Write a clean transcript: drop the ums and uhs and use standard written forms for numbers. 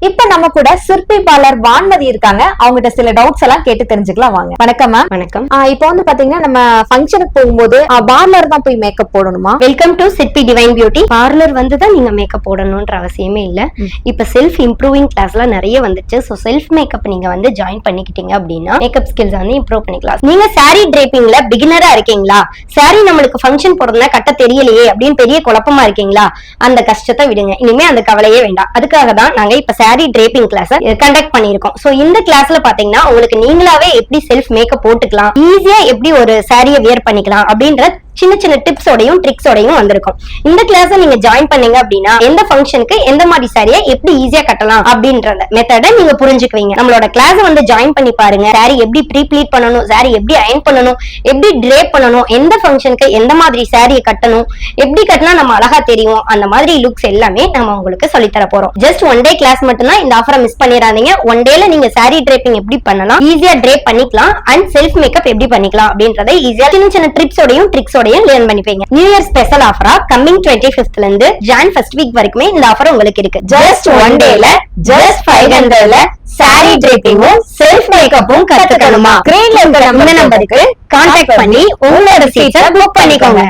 இப்ப நம்ம கூட சிற்பி பார்லர் வான்மதி இருக்காங்க. அவங்ககிட்ட சில டவுட்ஸ் எல்லாம் கேட்டு தெரிஞ்சுக்கலாம் வாங்க. வணக்கம் மேம். வணக்கம். இப்போ வந்து பாத்தீங்கன்னா நம்ம ஃபங்க்ஷனுக்கு போகும்போது பார்லர் தான் போய் மேக்கப் போடணுமா? வெல்கம் டு சிற்பி டிவைன் பியூட்டி. பார்லர் வந்து தான் நீங்க மேக்கப் போடணும்ன்ற அவசியமே இல்ல. இப்ப செல்ஃப் இம்ப்ரூவிங் கிளாஸ்லாம் நிறைய வந்துச்சு. சோ செல்ஃப் மேக்கப் நீங்க வந்து ஜாயின் பண்ணிக்கிட்டீங்க அப்படின்னா மேக்கப் ஸ்கில்ஸ் வந்து இம்ப்ரூவ் பண்ணிக்கலாம். நீங்க சாரி டிரேப்பிங்ல பிகினரா இருக்கீங்களா? சாரி நம்மளுக்கு ஃபங்க்ஷன் போடுறதுனா கட்ட தெரியலையே அப்படின்னு பெரிய குழப்பமா இருக்கீங்களா? அந்த கஷ்டத்தை விடுங்க. இனிமே அந்த கவலையே வேண்டாம். அதுக்காக தான் நாங்க இப்ப சாரி டிரேப்பிங் கிளாஸ் கண்டக்ட் பண்ணிருக்கோம். சோ இந்த கிளாஸ்ல பாத்தீங்கன்னா உங்களுக்கு நீங்களாவே எப்படி செல்ஃப் மேக்கப் போட்டுக்கலாம், ஈஸியா எப்படி ஒரு சாரியை வியர் பண்ணிக்கலாம் அப்படின்ற சின்ன சின்ன டிப்ஸோடையும் ட்ரிக்ஸோடையும் வந்திருக்கும். இந்த கிளாஸ் நீங்க ஜாயின் பண்ணீங்க அப்படின்னா எந்த ஃபங்க்ஷனுக்கு எந்த மாதிரி சாரியை எப்படி ஈஸியா கட்டலாம் அப்படின்றத மெத்தட நீங்க புரிஞ்சுக்குவீங்க. நம்மளோட கிளாஸ் வந்து ஜாயின் பண்ணி பாருங்க. சாரி எப்படி ப்ரீ ப்ளீட் பண்ணணும், சாரி எப்படி அயன் பண்ணணும், எப்படி ட்ரேப் பண்ணணும், எந்த ஃபங்க்ஷனுக்கு எந்த மாதிரி சாரியை கட்டணும், எப்படி கட்டினா நம்ம அழகா தெரியும், அந்த மாதிரி லுக்ஸ் எல்லாமே நம்ம உங்களுக்கு சொல்லி தர போறோம். ஜஸ்ட் ஒன் டே கிளாஸ் மட்டும் தான். இந்த ஆஃபரை மிஸ் பண்ணிடாதீங்க. ஒன் டேல நீங்க சாரி ட்ரேப்பிங் எப்படி பண்ணலாம், ஈஸியா ட்ரேப் பண்ணிக்கலாம், அண்ட் செல்ஃப் மேக்கப் எப்படி பண்ணிக்கலாம் அப்படின்றத ஈஸியா சின்ன சின்ன ட்ரிக்ஸோடையும் ட்ரிக்ஸோடையும் லேர்ன் பண்ணிப்பீங்க. நியூ இயர் ஸ்பெஷல் ஆஃபரா கமிங் 25th ல இருந்து ஜான் ஃபர்ஸ்ட் வீக் வரைக்குமே இந்த ஆஃபர் உங்களுக்கு இருக்கு. ஜஸ்ட் ஒன் டேல ஜஸ்ட் 500ல சாரி டிரேப்பிங்கும் செல்ஃப் மேக்கப்பும் கத்துக்கணுமா? ஸ்கிரீன்ல இருக்கிற நம்பருக்கு கான்டாக்ட் பண்ணி உங்களோட சீட்டை புக் பண்ணிக்கோங்க.